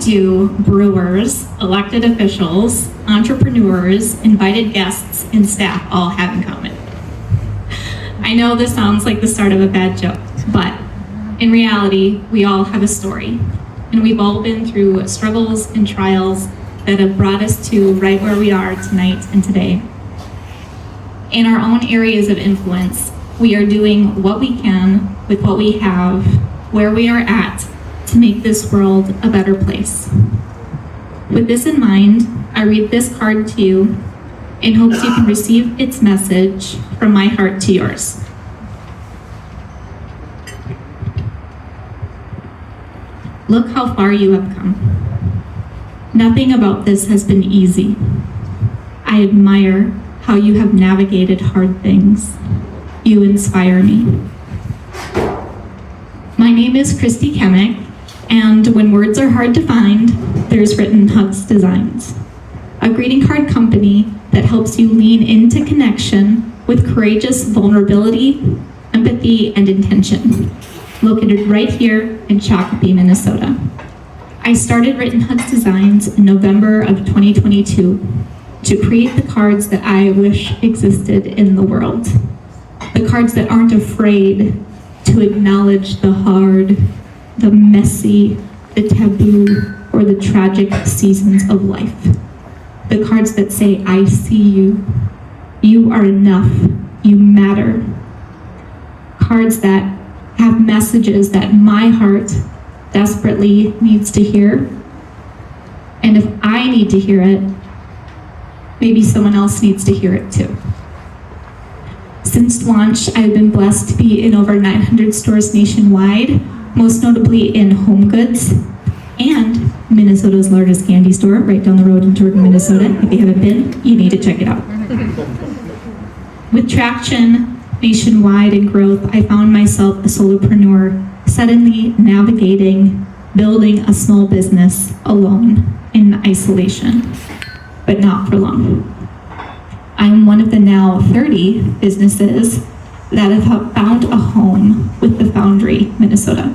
What do brewers, elected officials, entrepreneurs, invited guests, and staff all have in common? I know this sounds like the start of a bad joke, but in reality, we all have a story, and we've all been through struggles and trials that have brought us to right where we are tonight and today. In our own areas of influence, we are doing what we can with what we have, where we are at, to make this world a better place. With this in mind, I read this card to you in hopes you can receive its message from my heart to yours. Look how far you have come. Nothing about this has been easy. I admire how you have navigated hard things. You inspire me. My name is Christi Kmecik, and when words are hard to find, there's written Hugs Designs, a greeting card company that helps you lean into connection with courageous vulnerability, empathy, and intention, located right here in Shakopee, Minnesota. I started Written Hugs Designs in November of 2022 to create the cards that I wish existed in the world. The cards that aren't afraid to acknowledge the hard, the messy, the taboo, or the tragic seasons of life. The cards that say, I see you, you are enough, you matter. Cards that have messages that my heart desperately needs to hear. And if I need to hear it, maybe someone else needs to hear it too. Since launch, I've been blessed to be in over 900 stores nationwide, most notably in Home Goods and Minnesota's largest candy store right down the road in Jordan, Minnesota. If you haven't been, you need to check it out. With traction nationwide and growth, I found myself a solopreneur, suddenly navigating, building a small business alone in isolation, but not for long. I'm one of the now 30 businesses that have found a home with the Foundery, Minnesota.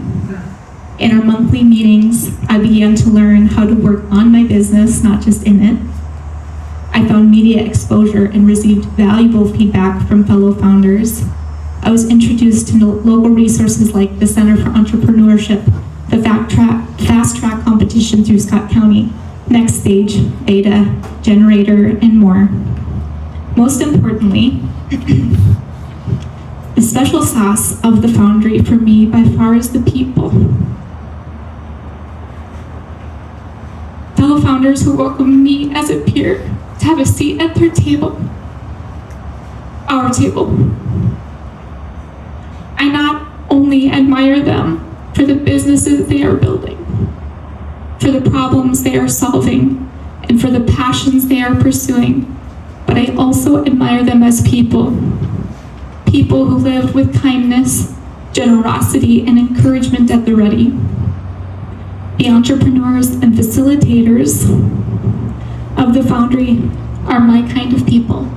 In our monthly meetings, I began to learn how to work on my business, not just in it. I found media exposure and received valuable feedback from fellow founders. I was introduced to local resources like the Center for Entrepreneurship, the Fast Track competition through Scott County, Next Stage, Beta, Generator, and more. Most importantly, the special sauce of the Foundry for me by far is the people. Fellow founders who welcome me as a peer to have a seat at their table, our table. I not only admire them for the businesses they are building, for the problems they are solving, and for the passions they are pursuing, but I also admire them as people. People who live with kindness, generosity, and encouragement at the ready. The entrepreneurs and facilitators of the Foundry are my kind of people.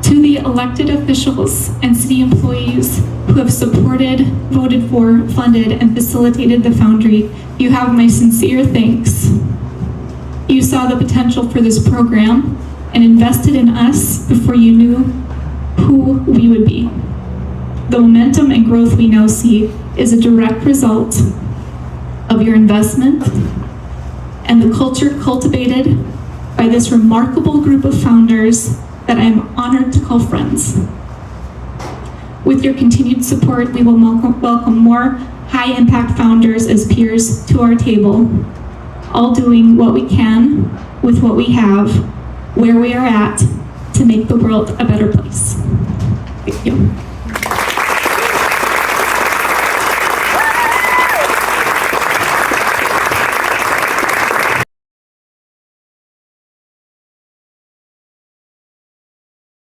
To the elected officials and city employees who have supported, voted for, funded, and facilitated the Foundry, you have my sincere thanks. You saw the potential for this program and invested in us before you knew who we would be. The momentum and growth we now see is a direct result of your investment and the culture cultivated by this remarkable group of founders that I am honored to call friends. With your continued support, we will welcome more high-impact founders as peers to our table, all doing what we can with what we have, where we are at, to make the world a better place. Thank you.